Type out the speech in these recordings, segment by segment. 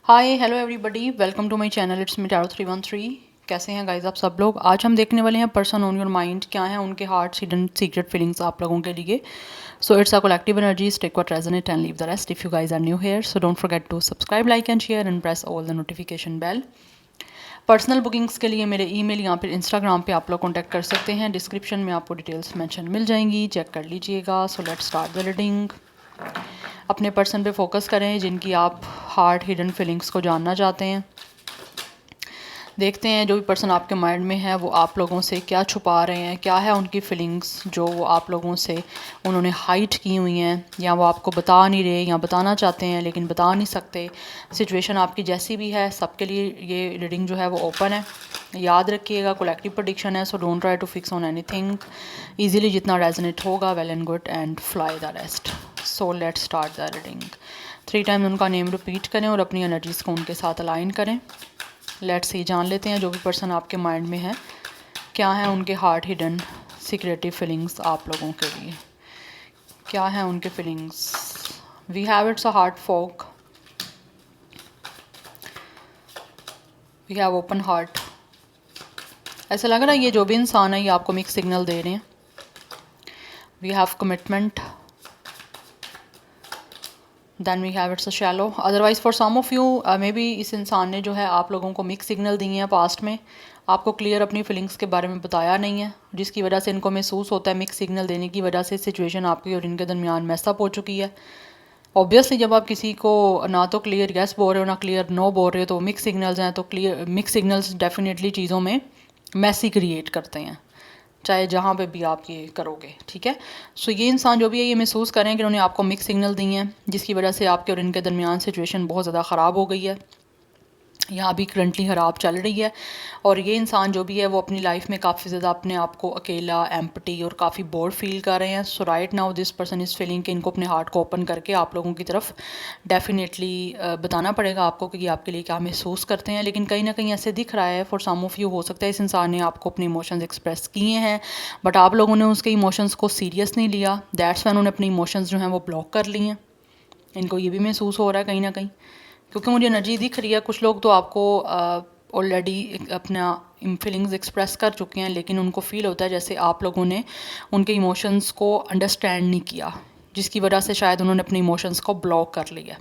Hi hello everybody, welcome to my channel. It's me tarot 313। कैसे हैं guys आप सब लोग? आज हम देखने वाले हैं पर्सन ऑन योर माइंड, क्या है उनके हार्ट हिडन सीक्रेट फीलिंग्स आप लोगों के लिए। So it's a collective energies, take what resonate and leave the rest. If you guys are new here, so don't forget to subscribe, like and share and press all the notification bell. Personal bookings के लिए मेरे email या फिर Instagram पे आप लोग contact कर सकते हैं। डिस्क्रिप्शन में आपको डिटेल्स मेंशन मिल जाएंगी, चेक कर लीजिएगा। सो लेट्स स्टार्ट द रीडिंग। अपने पर्सन पे फोकस करें जिनकी आप हार्ट हिडन फीलिंग्स को जानना चाहते हैं। देखते हैं जो भी पर्सन आपके माइंड में है वो आप लोगों से क्या छुपा रहे हैं, क्या है उनकी फीलिंग्स जो वो आप लोगों से उन्होंने हाइड की हुई हैं, या वो आपको बता नहीं रहे या बताना चाहते हैं लेकिन बता नहीं सकते। सिचुएशन आपकी जैसी भी है, सबके लिए ये रीडिंग जो है वो ओपन है। याद रखिएगा कलेक्टिव प्रेडिक्शन है, so don't try to fix on anything. Easily जितना रेजोनेट होगा well and good, and fly the rest. So let's start the reading. 3 time उनका नेम रिपीट करें और अपनी एनर्जीज़ को उनके साथ अलाइन करें। लेट्स सी, जान लेते हैं जो भी पर्सन आपके माइंड में है, क्या है उनके हार्ट हिडन सीक्रेटिव फीलिंग्स आप लोगों के लिए, क्या है उनके feelings. We have it's a heart fog, we have open heart. ऐसा लग रहा है ये जो भी इंसान है ये आपको मिक्स सिग्नल दे रहे हैं। We have commitment, then we have it's a shallow. Otherwise for some of you may be इस इंसान ने जो है आप लोगों को मिक्स सिग्नल दिए हैं पास्ट में, आपको क्लियर अपनी फीलिंग्स के बारे में बताया नहीं है, जिसकी वजह से इनको महसूस होता है मिक्स सिग्नल देने की वजह से सिचुएशन आपकी और इनके दरमियान मैसअप हो चुकी है। ऑब्वियसली जब आप किसी को ना तो क्लियर यस बोल रहे हो ना क्लियर नो बोल रहे हो तो मिक्स सिग्नल्स हैं, तो क्लियर मिक्स सिग्नल्स डेफिनेटली चीज़ों में मैसी क्रिएट करते हैं, चाहे जहाँ पे भी आप ये करोगे, ठीक है। सो ये इंसान जो भी है ये महसूस करें कि उन्होंने आपको मिक्स सिग्नल दिए हैं, जिसकी वजह से आपके और इनके दरमियान सिचुएशन बहुत ज़्यादा ख़राब हो गई है, यहाँ भी करंटली ख़राब चल रही है। और ये इंसान जो भी है वो अपनी लाइफ में काफ़ी ज़्यादा अपने आप को अकेला, एम्प्टी और काफ़ी बोर्ड फील कर रहे हैं। So right now this person is feeling कि इनको अपने हार्ट को ओपन करके आप लोगों की तरफ डेफिनेटली बताना पड़ेगा आपको कि ये आपके लिए क्या महसूस करते हैं। लेकिन कहीं ना कहीं ऐसे दिख रहा है फॉर सम ऑफ यू, हो सकता है इस इंसान ने आपको अपने इमोशंस एक्सप्रेस किए हैं बट आप लोगों ने उसके इमोशंस को सीरियस नहीं लिया। दैट्स व्हाई उन्होंने अपने इमोशंस जो हैं वो ब्लॉक कर लिए हैं। इनको ये भी महसूस हो रहा है कहीं ना कहीं, क्योंकि मुझे एनर्जी दिख रही है। कुछ लोग तो आपको ऑलरेडी अपना फीलिंग्स एक्सप्रेस कर चुके हैं, लेकिन उनको फील होता है जैसे आप लोगों ने उनके इमोशंस को अंडरस्टैंड नहीं किया, जिसकी वजह से शायद उन्होंने अपने इमोशंस को ब्लॉक कर लिया।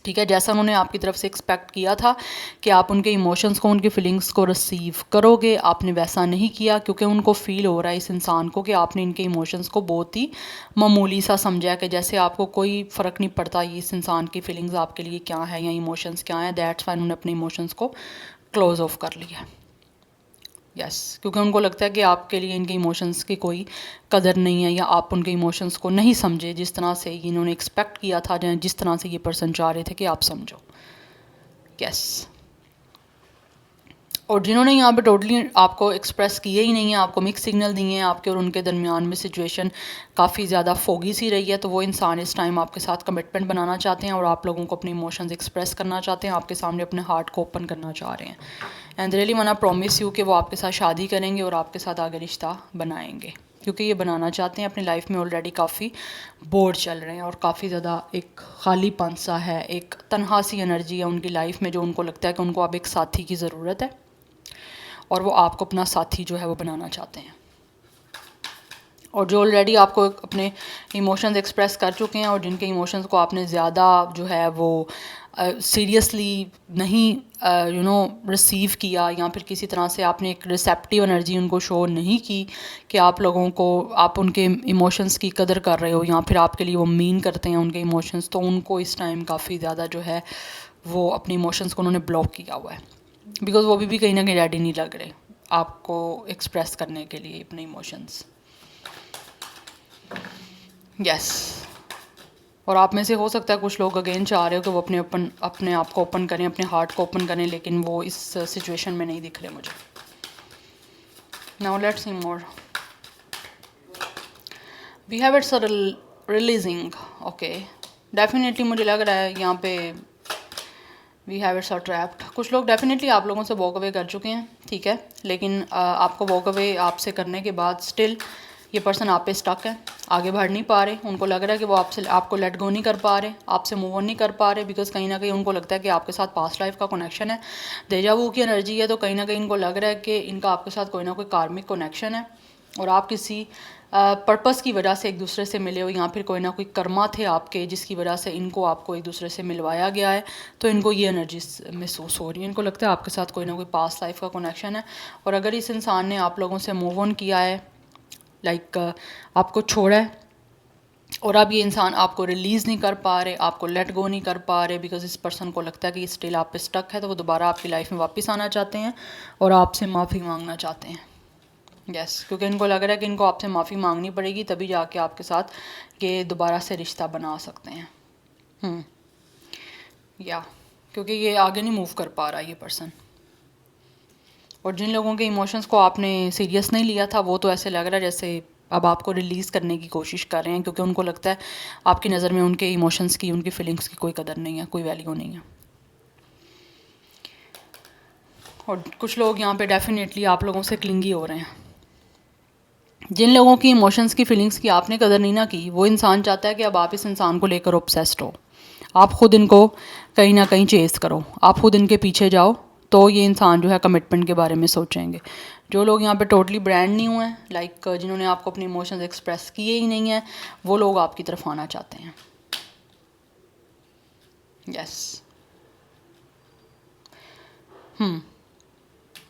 ठीक है, जैसा उन्होंने आपकी तरफ से एक्सपेक्ट किया था कि आप उनके इमोशंस को, उनकी फीलिंग्स को रिसीव करोगे, आपने वैसा नहीं किया, क्योंकि उनको फील हो रहा है इस इंसान को कि आपने इनके इमोशंस को बहुत ही मामूली सा समझा, कि जैसे आपको कोई फ़र्क नहीं पड़ता ये इस इंसान की फीलिंग्स आपके लिए क्या है या इमोशंस क्या है। दैट्स वाई उन्होंने अपने इमोशंस को क्लोज ऑफ कर लिया। यस, क्योंकि उनको लगता है कि आपके लिए इनके इमोशंस की कोई कदर नहीं है, या आप उनके इमोशंस को नहीं समझे जिस तरह से इन्होंने एक्सपेक्ट किया था, जिस तरह से ये पर्सन चाह रहे थे कि आप समझो। यस, और जिन्होंने यहाँ पे टोटली आपको एक्सप्रेस किए ही नहीं है, आपको मिक्स सिग्नल दिए हैं, आपके और उनके दरमियान में सिचुएशन काफ़ी ज़्यादा फोगी सी रही है, तो वो इंसान इस टाइम आपके साथ कमिटमेंट बनाना चाहते हैं और आप लोगों को अपने इमोशंस एक्सप्रेस करना चाहते हैं, आपके सामने अपने हार्ट को ओपन करना चाह रहे हैं। And really want to promise you कि वो आपके साथ शादी करेंगे और आपके साथ आगे रिश्ता बनाएंगे, क्योंकि ये बनाना चाहते हैं। अपनी लाइफ में ऑलरेडी काफ़ी बोर चल रहे हैं और काफ़ी ज़्यादा एक खालीपन सा है, एक तन्हा सी एनर्जी है उनकी लाइफ में, जो उनको लगता है कि उनको अब एक साथी की ज़रूरत है और वो आपको अपना साथी जो है वो बनाना चाहते हैं। और जो ऑलरेडी आपको अपने इमोशंस एक्सप्रेस कर चुके हैं और जिनके इमोशंस को आपने ज़्यादा जो है वो सीरियसली नहीं रिसीव किया, या फिर किसी तरह से आपने एक रिसेप्टिव एनर्जी उनको शो नहीं की कि आप लोगों को, आप उनके इमोशंस की कदर कर रहे हो या फिर आपके लिए वो मीन करते हैं उनके इमोशंस, तो उनको इस टाइम काफ़ी ज़्यादा जो है वो अपने इमोशंस को उन्होंने ब्लॉक किया हुआ है, बिकॉज वो भी कहीं ना कहीं रेडी नहीं लग रहे आपको एक्सप्रेस करने के लिए अपने इमोशंस। यस, और आप में से हो सकता है कुछ लोग अगेन चाह रहे हो कि वो अपने आप को ओपन करें, अपने हार्ट को ओपन करें, लेकिन वो इस सिचुएशन में नहीं दिख रहे मुझे। Now let's see more. We have it's releasing. Okay, definitely मुझे लग रहा है यहाँ पे वी हैव इट्स ट्रैप्ड। कुछ लोग डेफिनेटली आप लोगों से वॉक अवे कर चुके हैं, ठीक है, लेकिन आपको वॉक अवे आपसे करने के बाद स्टिल ये पर्सन आप पे स्टक है, आगे बढ़ नहीं पा रहे, उनको लग रहा है कि वो आपको लेट गो नहीं कर पा रहे, आपसे मूव ऑन नहीं कर पा रहे, बिकॉज कहीं ना कहीं उनको लगता है कि आपके साथ पास्ट लाइफ का कनेक्शन है, देजा वू की एनर्जी है, तो कहीं ना कहीं इनको लग रहा है कि इनका आपके साथ कोई ना कोई कार्मिक कनेक्शन है और आप किसी पर्पस की वजह से एक दूसरे से मिले हो, या फिर कोई ना कोई कर्मा थे आपके जिसकी वजह से इनको आपको एक दूसरे से मिलवाया गया है, तो इनको ये एनर्जी महसूस हो रही है। इनको लगता है आपके साथ कोई ना कोई पास्ट लाइफ का कनेक्शन है। और अगर इस इंसान ने आप लोगों से मूव ऑन किया है, लाइक आपको छोड़ा है, और अब ये इंसान आपको रिलीज़ नहीं कर पा रहे, आपको लेट गो नहीं कर पा रहे, बिकॉज इस पर्सन को लगता है कि स्टिल आप पे स्टक है, तो वो दोबारा आपकी लाइफ में वापस आना चाहते हैं और आपसे माफ़ी मांगना चाहते हैं। यस, क्योंकि इनको लग रहा है कि इनको आपसे माफ़ी मांगनी पड़ेगी, तभी जाके आपके साथ ये दोबारा से रिश्ता बना सकते हैं। या क्योंकि ये आगे नहीं मूव कर पा रहा ये पर्सन। और जिन लोगों के इमोशंस को आपने सीरियस नहीं लिया था, वो तो ऐसे लग रहा है जैसे अब आपको रिलीज़ करने की कोशिश कर रहे हैं, क्योंकि उनको लगता है आपकी नज़र में उनके इमोशंस की, उनकी फीलिंग्स की कोई कदर नहीं है, कोई वैल्यू नहीं है। और कुछ लोग यहाँ पे डेफिनेटली आप लोगों से क्लिंगी हो रहे हैं। जिन लोगों की इमोशंस की फीलिंग्स की आपने कदर नहीं ना की, वो इंसान चाहता है कि अब आप इस इंसान को लेकर ऑब्सेस्ड हो, आप खुद इनको कहीं ना कहीं चेस करो, आप खुद इनके पीछे जाओ, तो ये इंसान जो है कमिटमेंट के बारे में सोचेंगे। जो लोग यहाँ पे टोटली ब्रांड न्यू हैं, लाइक जिन्होंने आपको अपने इमोशंस एक्सप्रेस किए ही नहीं हैं, वो लोग आपकी तरफ आना चाहते हैं। यस।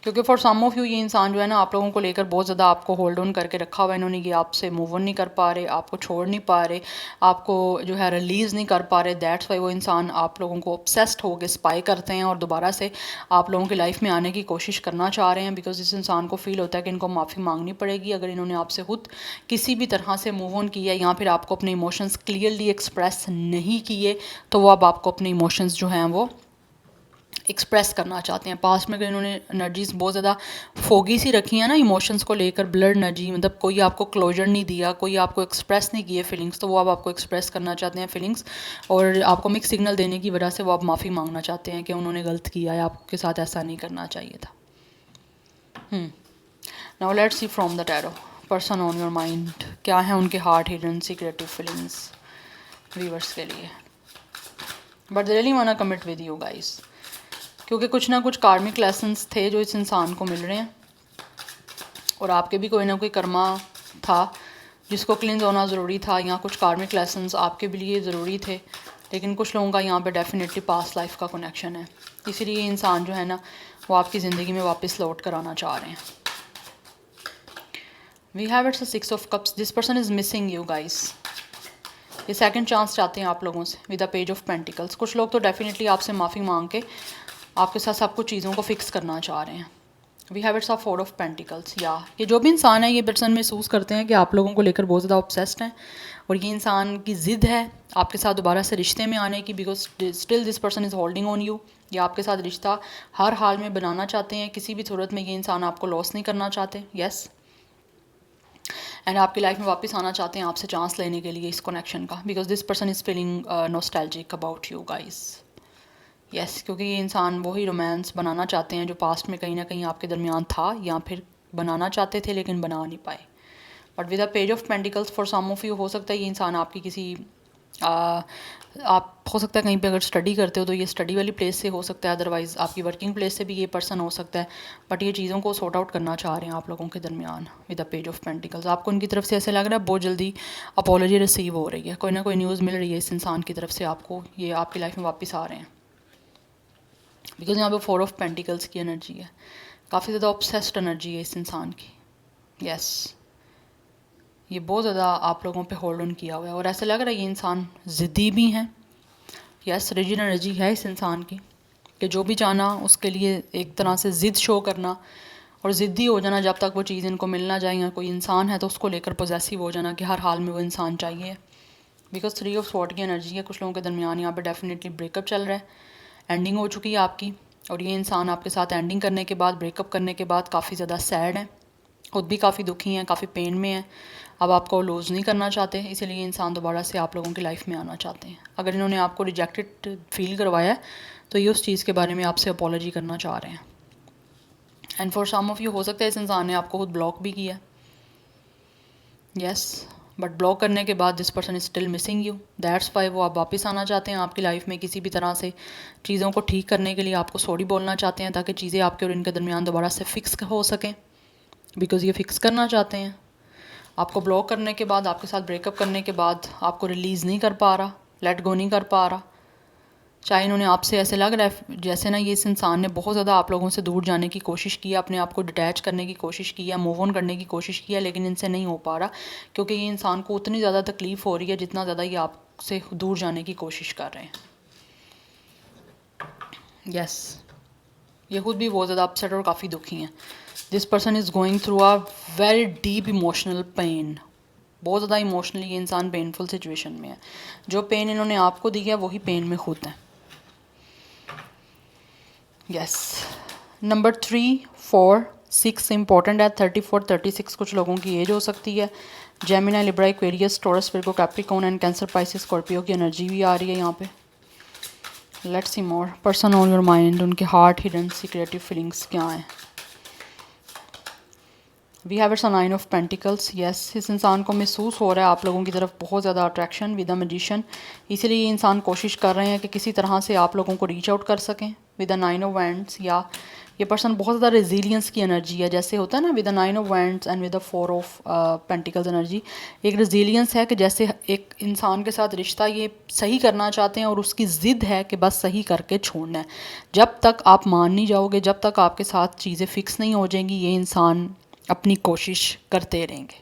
क्योंकि फॉर सम ऑफ यू ये इंसान जो है ना आप लोगों को लेकर बहुत ज़्यादा आपको होल्ड ऑन करके रखा हुआ है इन्होंने, ये आपसे मूव ऑन नहीं कर पा रहे, आपको छोड़ नहीं पा रहे, आपको जो है रिलीज़ नहीं कर पा रहे। दैट्स वाई वो इंसान आप लोगों को ऑब्सेस्ड होकर स्पाई करते हैं और दोबारा से आप लोगों की लाइफ में आने की कोशिश करना चाह रहे हैं, बिकॉज इस इंसान को फील होता है कि इनको माफ़ी मांगनी पड़ेगी अगर इन्होंने आपसे खुद किसी भी तरह से मूव ऑन किया या फिर आपको अपने इमोशंस क्लियरली एक्सप्रेस नहीं किए, तो वो अब आपको अपने इमोशंस जो हैं वो एक्सप्रेस करना चाहते हैं। पास्ट में इन्होंने एनर्जीज बहुत ज़्यादा फोगी सी रखी हैं ना इमोशंस को लेकर, ब्लड एनर्जी, मतलब कोई आपको क्लोजर नहीं दिया, कोई आपको एक्सप्रेस नहीं किए फीलिंग्स, तो वो अब आपको एक्सप्रेस करना चाहते हैं फीलिंग्स, और आपको मिक्स सिग्नल देने की वजह से वो आप माफ़ी मांगना चाहते हैं कि उन्होंने गलत किया है, आपके साथ ऐसा नहीं करना चाहिए था। Now let's see from the tarot person on your mind, क्या है उनके heart hidden secretive feelings viewers के लिए, but they really want to commit with you guys, क्योंकि कुछ ना कुछ कार्मिक लेसन्स थे जो इस इंसान को मिल रहे हैं, और आपके भी कोई ना कोई कर्मा था जिसको क्लींस होना ज़रूरी था, या कुछ कार्मिक लेसन्स आपके भी लिए ज़रूरी थे, लेकिन कुछ लोगों का यहाँ पे डेफिनेटली पास्ट लाइफ का कनेक्शन है, इसीलिए इंसान जो है ना वो आपकी ज़िंदगी में वापस लौट कर आना चाह रहे हैं। We have it's 6 of cups, this person is missing you guys, ये सेकंड चांस चाहते हैं आप लोगों से with the page of pentacles. कुछ लोग तो डेफिनेटली आपसे माफ़ी मांग के आपके साथ सब कुछ चीज़ों को फिक्स करना चाह रहे हैं। We have it's a 4 of pentacles, या ये जो भी इंसान है ये पर्सन महसूस करते हैं कि आप लोगों को लेकर बहुत ज़्यादा ऑब्सेस्ड हैं, और ये इंसान की ज़िद है आपके साथ दोबारा से रिश्ते में आने की, because still this person is holding on you, ये आपके साथ रिश्ता हर हाल में बनाना चाहते हैं, किसी भी सूरत में ये इंसान आपको लॉस नहीं करना चाहते। यस, एंड आपकी लाइफ में वापस आना चाहते हैं आपसे चांस लेने के लिए इस कनेक्शन का, because this person is feeling nostalgic about you guys. Yes, क्योंकि ये इंसान वही रोमांस बनाना चाहते हैं जो पास्ट में कहीं ना कहीं आपके दरमियान था, या फिर बनाना चाहते थे लेकिन बना नहीं पाए। But with a page of pentacles for some of you हो सकता है ये इंसान आपकी किसी आप हो सकता है कहीं पे अगर स्टडी करते हो तो ये स्टडी वाली प्लेस से हो सकता है, अदरवाइज़ आपकी वर्किंग प्लेस से भी ये पर्सन हो सकता है, बट ये चीज़ों को सॉर्ट आउट करना चाह रहे हैं आप लोगों के दरमियान with the page of pentacles. आपको उनकी तरफ से ऐसे लग रहा है बहुत जल्दी अपॉलॉजी रिसीव हो रही है, कोई ना कोई न्यूज़ मिल रही है इस इंसान की तरफ से आपको, ये आपकी लाइफ में वापस आ रहे हैं, बिकॉज यहाँ पे 4 ऑफ पेंटिकल्स की एनर्जी है, काफ़ी ज़्यादा ऑब्सेस्ड एनर्जी है इस इंसान की। यस, ये बहुत ज़्यादा आप लोगों पे होल्ड ऑन किया हुआ है, और ऐसा लग रहा है ये इंसान ज़िद्दी भी हैं। यस, रिजिड एनर्जी है इस इंसान की कि जो भी चाहना उसके लिए एक तरह से ज़िद शो करना और ज़िद्दी हो जाना, जब तक वो चीज़ इनको मिल ना जाए, या कोई इंसान है तो उसको लेकर पॉजेसिव हो जाना कि हर हाल में वो इंसान चाहिए, बिकॉज 3 ऑफ स्वॉर्ड की एनर्जी है। कुछ लोगों के दरमियान यहाँ पे डेफिनेटली ब्रेकअप चल रहा है, एंडिंग हो चुकी है आपकी, और ये इंसान आपके साथ एंडिंग करने के बाद, ब्रेकअप करने के बाद काफ़ी ज़्यादा सैड है, खुद भी काफ़ी दुखी हैं, काफ़ी पेन में है, अब आपको लूज़ नहीं करना चाहते, इसीलिए इंसान दोबारा से आप लोगों की लाइफ में आना चाहते हैं। अगर इन्होंने आपको रिजेक्टेड फील करवाया है तो ये उस चीज़ के बारे में आपसे अपॉलॉजी करना चाह रहे हैं। And for some of you हो सकता है इस इंसान ने आपको खुद ब्लॉक भी किया। यस, बट ब्लॉक करने के बाद this person is still missing you, that's why वो आप वापस आना चाहते हैं आपकी लाइफ में किसी भी तरह से चीज़ों को ठीक करने के लिए आपको सॉरी बोलना चाहते हैं ताकि चीज़ें आपके और इनके दरमियान दोबारा से फिक्स हो सकें, बिकॉज़ ये फिक्स करना चाहते हैं। आपको ब्लॉक करने के बाद, आपके साथ ब्रेकअप करने के बाद आपको रिलीज़ नहीं कर पा रहा, लेट गो नहीं कर पा रहा। चाहे इन्होंने आपसे ऐसे लग रहा है जैसे ना ये इस इंसान ने बहुत ज़्यादा आप लोगों से दूर जाने की कोशिश की है, अपने आप को डिटैच करने की कोशिश की है, मूव ऑन करने की कोशिश की है, लेकिन इनसे नहीं हो पा रहा क्योंकि ये इंसान को उतनी ज़्यादा तकलीफ़ हो रही है जितना ज़्यादा ये आपसे दूर जाने की कोशिश कर रहे हैं। यस, ये खुद भी बहुत ज़्यादा अपसेट और काफ़ी दुखी हैं। This person is going through a very deep emotional pain, बहुत ज़्यादा इमोशनली ये इंसान पेनफुल सिचुएशन में है। जो पेन इन्होंने आपको दी है वही पेन में खुद है। यस, नंबर 3, 4, 6 इंपॉर्टेंट है। 34, 36 कुछ लोगों की एज हो सकती है। Gemini, Libra, Aquarius, Taurus, Virgo, Capricorn and Cancer, Pisces, Scorpio की एनर्जी भी आ रही है यहाँ पे। Let's see more, person on your mind, उनके हार्ट हिडन सीक्रेटिव फीलिंग्स क्या हैं। We have it's a 9 of pentacles. Yes, इस इंसान को महसूस हो रहा है आप लोगों की तरफ बहुत ज़्यादा अट्रैक्शन विद अ मैजिशियन, इसीलिए ये इंसान कोशिश कर रहे हैं कि किसी तरह से आप लोगों को रीच आउट कर सकें विद अ 9 ऑफ वैंड्स। या ये पर्सन बहुत ज़्यादा रेजिलियंस की एनर्जी है, जैसे होता है ना with a 9 of wands and with a 4 of pentacles energy. एक रेजिलियंस है कि जैसे एक इंसान के साथ रिश्ता ये सही करना चाहते हैं और उसकी ज़िद है कि बस सही करके छोड़ना है। जब तक आप मान नहीं जाओगे, जब तक आपके साथ चीज़ें फ़िक्स नहीं हो जाएंगी, ये इंसान अपनी कोशिश करते रहेंगे।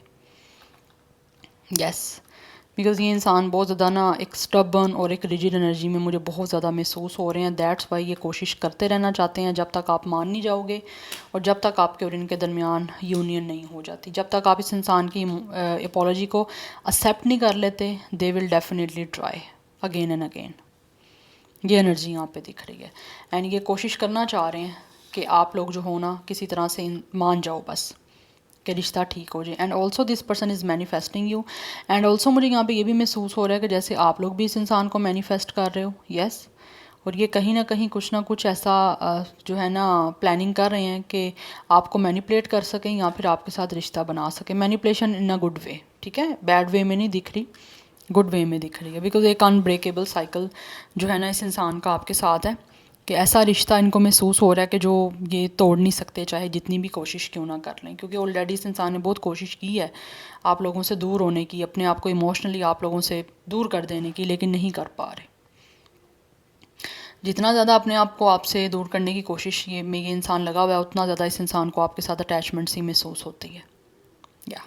यस, बिकॉज़ ये इंसान बहुत ज़्यादा ना एक स्टबर्न और एक रिजिड एनर्जी में मुझे बहुत ज़्यादा महसूस हो रहे हैं। दैट्स वाई ये कोशिश करते रहना चाहते हैं जब तक आप मान नहीं जाओगे और जब तक आपके और इनके दरमियान यूनियन नहीं हो जाती। जब तक आप इस इंसान की अपॉलॉजी को एक्सेप्ट नहीं कर लेते, they will definitely try again and again. ये एनर्जी यहाँ पे दिख रही है एंड ये कोशिश करना चाह रहे हैं कि आप लोग जो हो ना किसी तरह से मान जाओ बस कि रिश्ता ठीक हो जाए। And also this person is manifesting you and also मुझे यहाँ पे ये भी महसूस हो रहा है कि जैसे आप लोग भी इस इंसान को मैनिफेस्ट कर रहे हो। यस, और ये कहीं ना कहीं कुछ ना कुछ ऐसा जो है ना प्लानिंग कर रहे हैं कि आपको मैनिपुलेट कर सकें या फिर आपके साथ रिश्ता बना सकें। Manipulation in a good way, ठीक है, बैड वे में नहीं दिख रही, गुड वे में दिख रही है। बिकॉज एक अनब्रेकेबल साइकिल जो है ना इस इंसान का आपके साथ है कि ऐसा रिश्ता इनको महसूस हो रहा है कि जो ये तोड़ नहीं सकते चाहे जितनी भी कोशिश क्यों ना कर लें, क्योंकि ऑलरेडी इस इंसान ने बहुत कोशिश की है आप लोगों से दूर होने की, अपने आप को इमोशनली आप लोगों से दूर कर देने की, लेकिन नहीं कर पा रहे। जितना ज़्यादा अपने आप को आपसे दूर करने की कोशिश ये इंसान लगा हुआ है, उतना ज़्यादा इस इंसान को आपके साथ अटैचमेंट सी महसूस होती है। या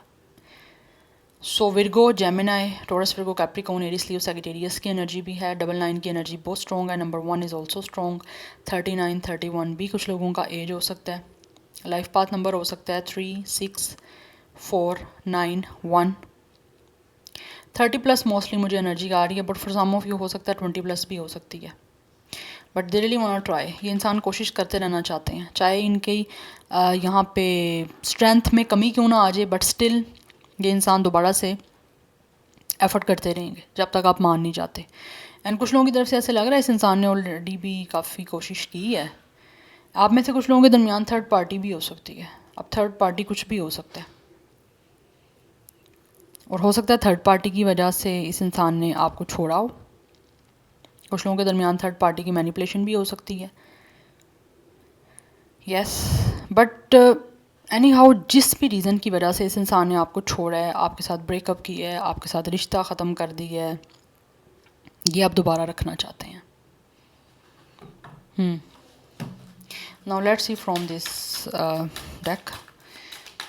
so Virgo, Gemini, Taurus, Virgo, Capricorn, Aries, Leo, Sagittarius की एनर्जी भी है। 99 की एनर्जी बहुत स्ट्रॉन्ग है। Number 1 is also strong. 39, 31 भी कुछ लोगों का एज हो सकता है। लाइफ पाथ नंबर हो सकता है 3, 6, 4, 9, 1। 30+ मोस्टली मुझे एनर्जी आ रही है, but for some of you हो सकता है 20+ भी हो सकती है। But they really want to try. ये इंसान कोशिश करते रहना चाहते हैं, चाहे इनकी यहाँ पे स्ट्रेंथ में कमी क्यों ना आ जाए, बट स्टिल ये इंसान दोबारा से एफर्ट करते रहेंगे जब तक आप मान नहीं जाते। एंड कुछ लोगों की तरफ से ऐसे लग रहा है इस इंसान ने ऑलरेडी भी काफ़ी कोशिश की है। आप में से कुछ लोगों के दरमियान थर्ड पार्टी भी हो सकती है। अब थर्ड पार्टी कुछ भी हो सकता है और हो सकता है थर्ड पार्टी की वजह से इस इंसान ने आपको छोड़ा हो। कुछ लोगों के दरमियान थर्ड पार्टी की मैनिपुलेशन भी हो सकती है। यस, बट एनी हाउ जिस भी रीज़न की वजह से इस इंसान ने आपको छोड़ा है, आपके साथ ब्रेकअप किया है, आपके साथ रिश्ता ख़त्म कर दिया है, ये आप दोबारा रखना चाहते हैं। Now let's see from this deck.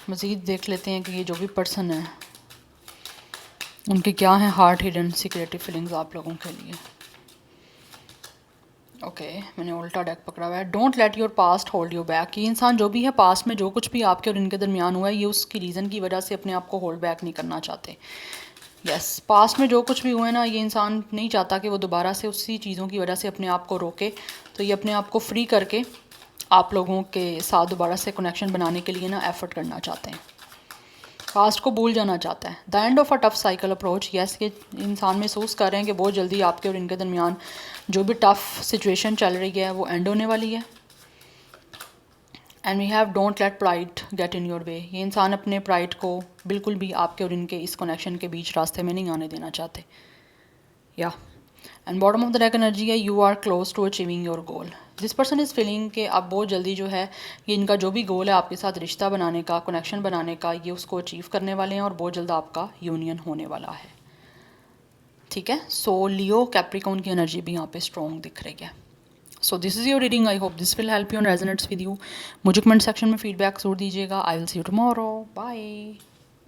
मज़ीद देख लेते हैं कि ये जो भी पर्सन है उनके क्या हैं हार्ट हिडन सीक्रेटिव फीलिंग्स आप लोगों के लिए। ओके, मैंने उल्टा डेक पकड़ा हुआ है। Don't let your past hold you back. ये इंसान जो भी है पास्ट में जो कुछ भी आपके और इनके दरमियान हुआ है, ये उसकी रीज़न की वजह से अपने आप को होल्ड बैक नहीं करना चाहते। यस, पास्ट में जो कुछ भी हुआ है ना, ये इंसान नहीं चाहता कि वो दोबारा से उसी चीज़ों की वजह से अपने आप को रोके। तो ये अपने आप को फ्री करके आप लोगों के साथ दोबारा से कनेक्शन बनाने के लिए ना एफर्ट करना चाहते हैं, पास्ट को भूल जाना चाहता है। The end of a tough cycle approach. Yes, ये इंसान महसूस कर रहे हैं कि बहुत जल्दी आपके और इनके दरमियान जो भी टफ सिचुएशन चल रही है वो एंड होने वाली है। And we have don't let pride get in your way. ये इंसान अपने प्राइड को बिल्कुल भी आपके और इनके इस कनेक्शन के बीच रास्ते में नहीं आने देना चाहते। या and bottom of the deck energy है you are close to achieving your goal. This person is feeling कि आप बहुत जल्दी जो है ये इनका जो भी गोल है आपके साथ रिश्ता बनाने का, कनेक्शन बनाने का, ये उसको अचीव करने वाले हैं और बहुत जल्द आपका यूनियन होने वाला है। ठीक है, सो लियो कैप्रिकॉर्न की एनर्जी भी यहाँ पे स्ट्रॉन्ग दिख रही है। So this is your reading, I hope this will help you and resonates with you. मुझे कमेंट सेक्शन में फीडबैक जरूर दीजिएगा। I will see you tomorrow, bye.